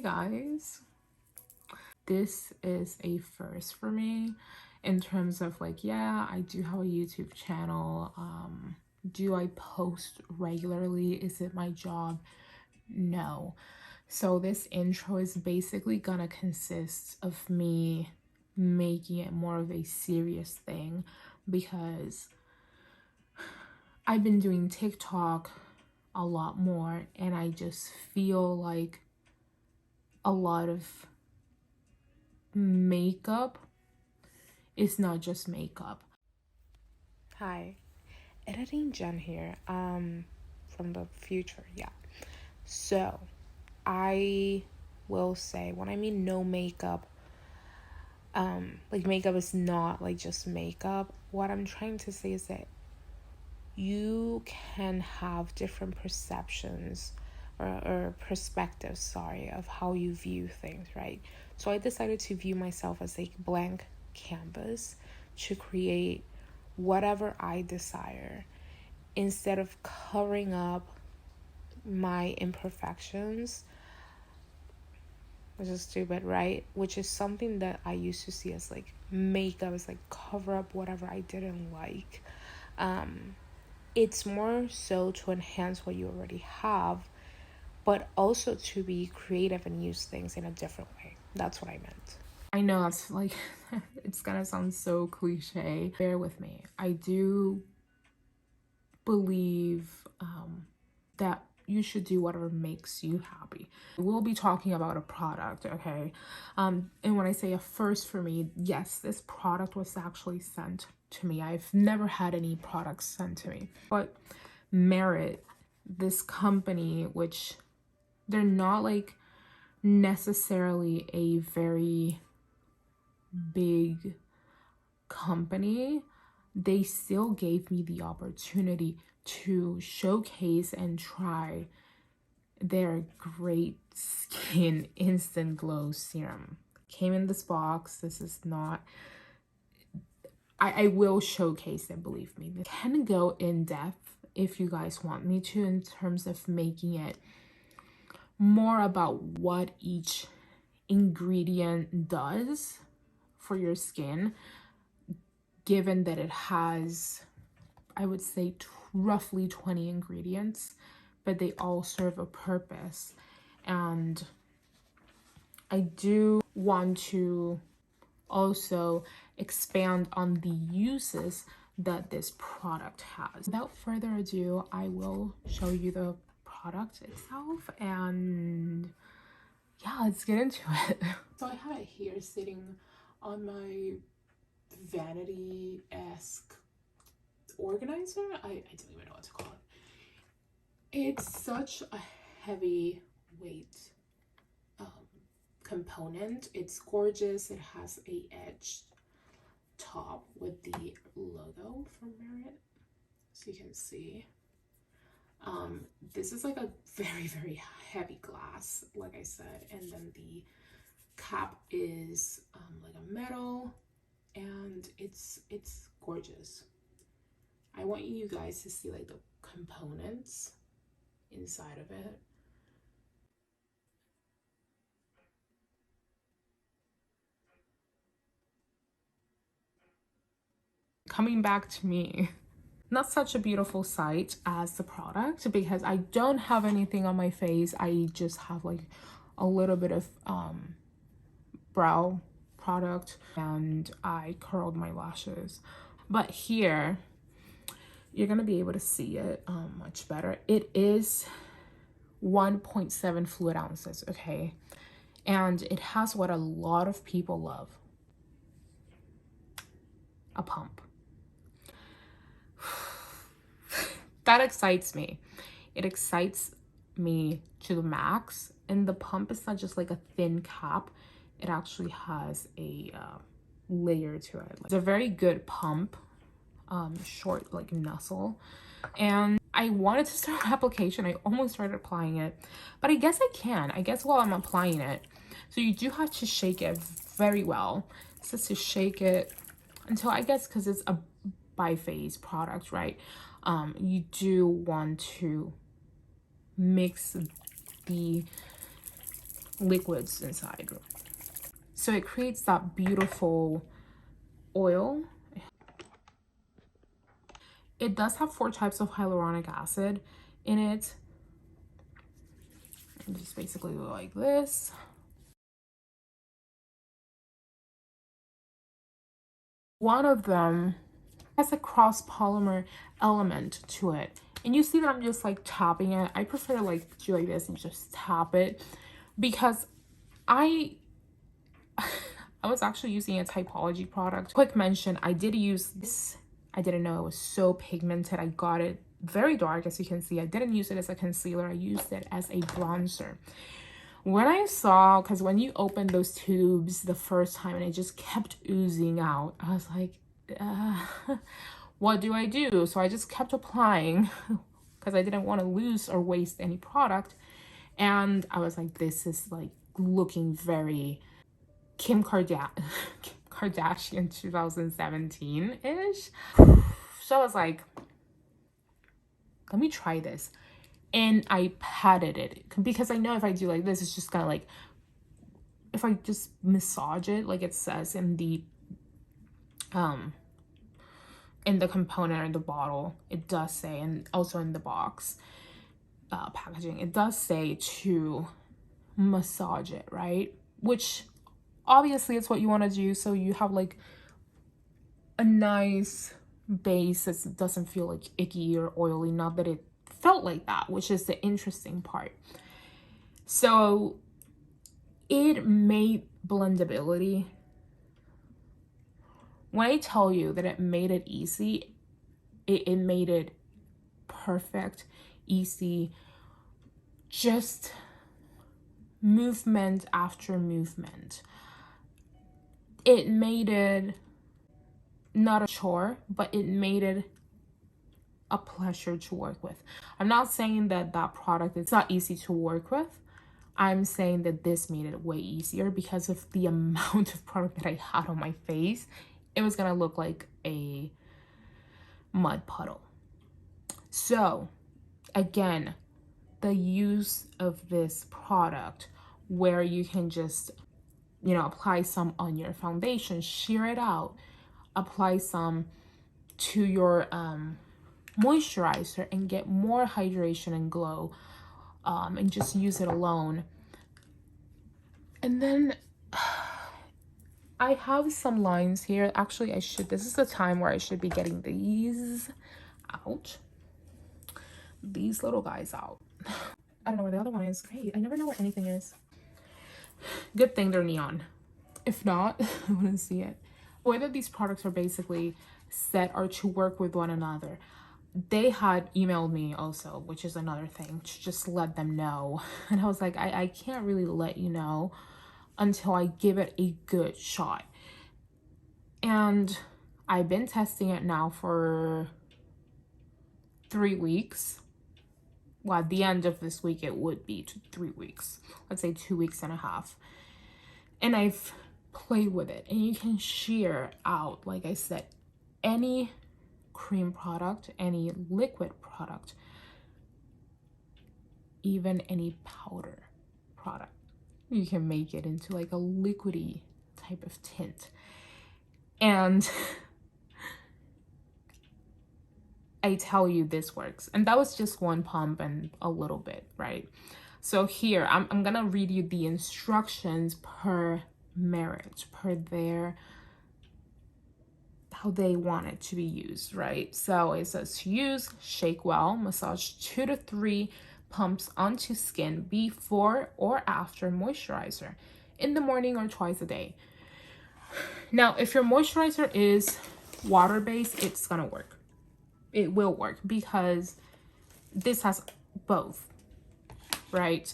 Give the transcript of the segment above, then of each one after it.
Hey guys, this is a first for me in terms of like, yeah, I do have a YouTube channel. Do I post regularly? Is it my job? No. So this intro is basically gonna consist of me making it more of a serious thing because I've been doing TikTok a lot more and I just feel like a lot of makeup is not just makeup. Hi, editing Jen here, from the future, yeah. So, I will say, when I mean no makeup, like makeup is not like just makeup. What I'm trying to say is that you can have different perceptions or perspectives, sorry, of how you view things, right? So I decided to view myself as a blank canvas to create whatever I desire instead of covering up my imperfections, which is stupid, right? Which is something that I used to see as like makeup, is like cover up whatever I didn't like. It's more so to enhance what you already have, but also to be creative and use things in a different way. That's what I meant. I know that's like, it's gonna sound so cliche. Bear with me. I do believe that you should do whatever makes you happy. We'll be talking about a product, okay? And when I say a first for me, yes, this product was actually sent to me. I've never had any products sent to me. But Merit, this company, which they're not like necessarily a very big company, they still gave me the opportunity to showcase and try their GreatSkin Instant Glow Serum. Came in this box. This is not, I will showcase it, believe me. I can go in depth if you guys want me to in terms of making it more about what each ingredient does for your skin, given that it has, I would say, roughly 20 ingredients, but they all serve a purpose. And I do want to also expand on the uses that this product has. Without further ado, I will show you the product itself, and yeah, let's get into it. So I have it here sitting on my vanity-esque organizer. I don't even know what to call it. It's such a heavy weight component. It's gorgeous. It has a edged top with the logo from Merit, so you can see. This is like a very heavy glass, like I said, and then the cap is like a metal, and it's gorgeous. I want you guys to see like the components inside of it. Coming back to me, not such a beautiful sight as the product because I don't have anything on my face. I just have like a little bit of brow product, and I curled my lashes. But here you're gonna be able to see it much better. It is 1.7 fluid ounces, okay? And it has what a lot of people love: a pump. That excites me. It excites me to the max. And the pump is not just like a thin cap, it actually has a layer to it. It's a very good pump, short like nuzzle. And I wanted to start application. I almost started applying it, but I guess I can. I guess while I'm applying it. So you do have to shake it very well. It says to shake it until, I guess, because it's a bi-phase product, right? You do want to mix the liquids inside. So it creates that beautiful oil. It does have 4 types of hyaluronic acid in it. And just basically go like this. One of them has a cross polymer element to it. And you see that I'm just like tapping it. I prefer to like do like this and just tap it because I was actually using a Typology product. Quick mention, I did use this. I didn't know it was so pigmented. I got it very dark, as you can see. I didn't use it as a concealer. I used it as a bronzer. When I saw, because when you open those tubes the first time and it just kept oozing out, I was like, what do I do? So I just kept applying because I didn't want to lose or waste any product. And I was like, this is like looking very Kim Kardashian 2017-ish. So I was like, let me try this. And I patted it because I know if I do like this, it's just kind of like, if I just massage it, like it says in the component or the bottle, it does say, and also in the box packaging, it does say to massage it, right? Which obviously it's what you want to do, so you have like a nice base that doesn't feel like icky or oily. Not that it felt like that, which is the interesting part. So it made blendability. When I tell you that it made it easy, it made it perfect, easy, just movement after movement. It made it not a chore, but it made it a pleasure to work with. I'm not saying that that product is not easy to work with. I'm saying that this made it way easier because of the amount of product that I had on my face. It was gonna look like a mud puddle. So again, the use of this product where you can just, you know, apply some on your foundation, sheer it out, apply some to your moisturizer and get more hydration and glow, and just use it alone. And then I have some lines here. Actually, this is the time where I should be getting these out. These little guys out. I don't know where the other one is. Great, I never know where anything is. Good thing they're neon. If not, I wouldn't see it. The way that these products are basically set are to work with one another. They had emailed me also, which is another thing, to just let them know. And I was like, I can't really let you know until I give it a good shot. And I've been testing it now for 3 weeks. Well, at the end of this week, it would be 3 weeks. Let's say 2.5 weeks. And I've played with it. And you can sheer out, like I said, any cream product, any liquid product, even any powder product. You can make it into like a liquidy type of tint. And I tell you, this works. And that was just one pump and a little bit, right? So here, I'm gonna read you the instructions per merit, per their, how they want it to be used, right? So it says to use, shake well, massage 2 to 3 pumps onto skin before or after moisturizer in the morning or twice a day. Now, if your moisturizer is water-based, it's gonna work. It will work because this has both, right?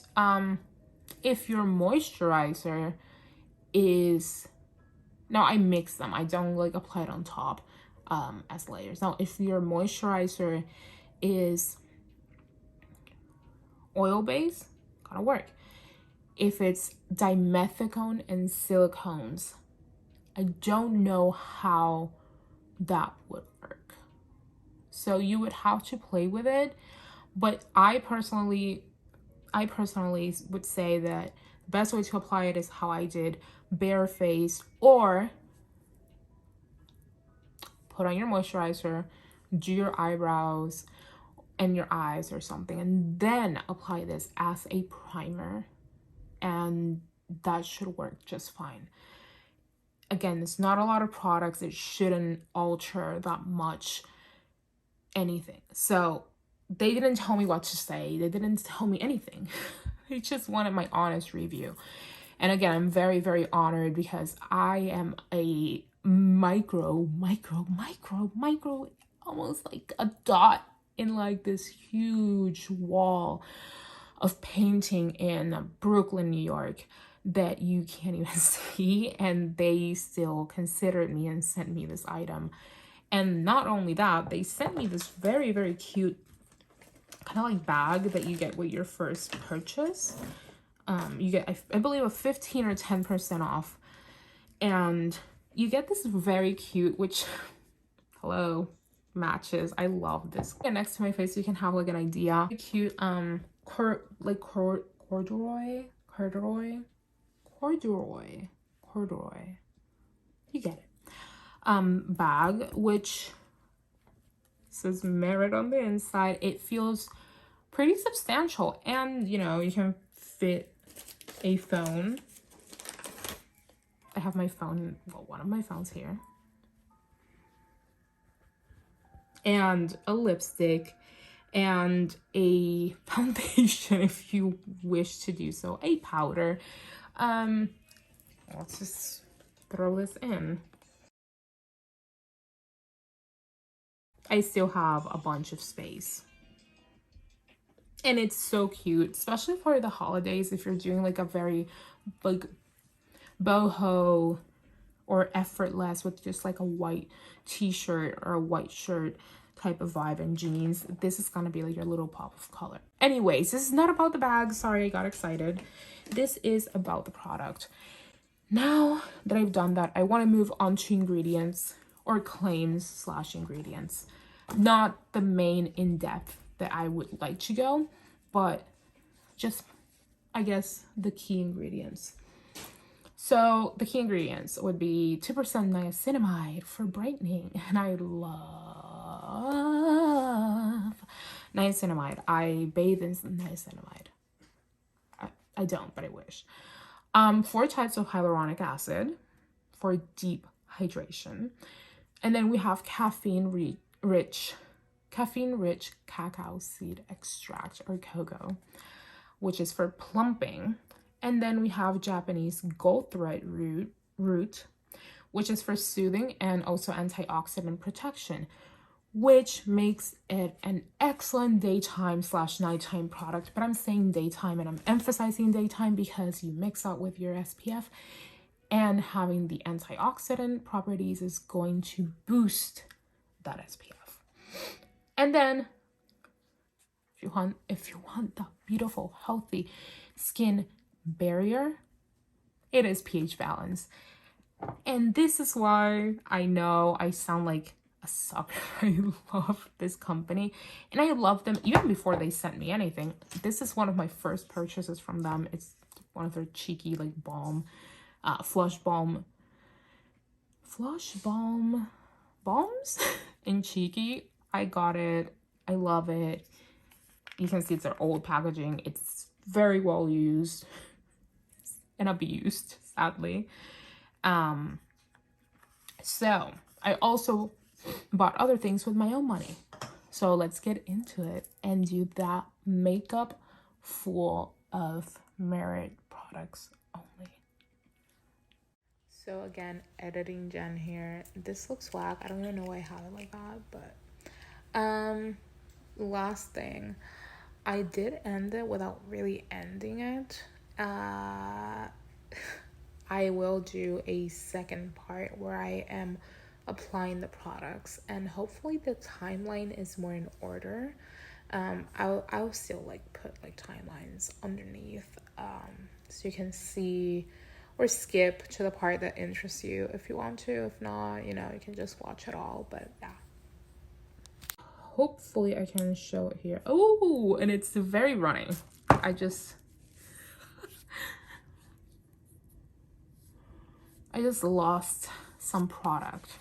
If your moisturizer is, now I mix them, I don't like apply it on top as layers. Now, if your moisturizer is oil-based, gonna work. If it's dimethicone and silicones, I don't know how that would work. So you would have to play with it. But I personally would say that The best way to apply it is how I did, bare face, or put on your moisturizer, do your eyebrows and your eyes or something, and then apply this as a primer, and that should work just fine. Again, it's not a lot of products. It shouldn't alter that much anything. So they didn't tell me what to say. They didn't tell me anything. They just wanted my honest review. And again, I'm very, very honored because I am a micro, almost like a dot in like this huge wall of painting in Brooklyn, New York, that you can't even see, and they still considered me and sent me this item. And not only that, they sent me this very, very cute kind of like bag that you get with your first purchase. You get, I believe, a 15 or 10% off, and you get this very cute, which, hello, matches. I love this. And next to my face, you can have like an idea. Cute, corduroy. You get it. Bag, which says Merit on the inside. It feels pretty substantial, and you know, you can fit a phone. I have my phone, well, one of my phones here, and a lipstick, and a foundation if you wish to do so, a powder. Let's just throw this in. I still have a bunch of space. And it's so cute, especially for the holidays, if you're doing like a very like boho or effortless with just like a white t-shirt or a white shirt type of vibe and jeans. This is gonna be like your little pop of color. Anyways, this is not about the bag. Sorry, I got excited. This is about the product. Now that I've done that, I want to move on to ingredients, or claims / ingredients. Not the main in-depth that I would like to go, but just, I guess, the key ingredients. So the key ingredients would be 2% niacinamide for brightening, and I love niacinamide. I bathe in niacinamide. I don't, but I wish. 4 types of hyaluronic acid for deep hydration. And then we have caffeine-rich cacao seed extract, or cocoa, which is for plumping. And then we have Japanese gold thread root, which is for soothing and also antioxidant protection, which makes it an excellent daytime / nighttime product. But I'm saying daytime, and I'm emphasizing daytime because you mix out with your SPF, and having the antioxidant properties is going to boost that SPF. And then if you want that beautiful, healthy skin barrier, it is pH balance. And this is why I know I sound like a sucker. I love this company, and I love them even before they sent me anything. This is one of my first purchases from them. It's one of their cheeky like balm, flush balm balms in cheeky. I got it. I love it. You can see it's their old packaging. It's very well used and abused, sadly. So I also bought other things with my own money. So let's get into it and do that makeup full of Merit products only. So again, editing Jen here. This looks whack. I don't even know why I have it like that, but last thing, I did end it without really ending it. I will do a second part where I am applying the products, and hopefully the timeline is more in order. I'll still like put like timelines underneath, so you can see or skip to the part that interests you if you want to. If not, you know, you can just watch it all. But yeah, hopefully I can show it here. Oh, and it's very runny. I just I just lost some product.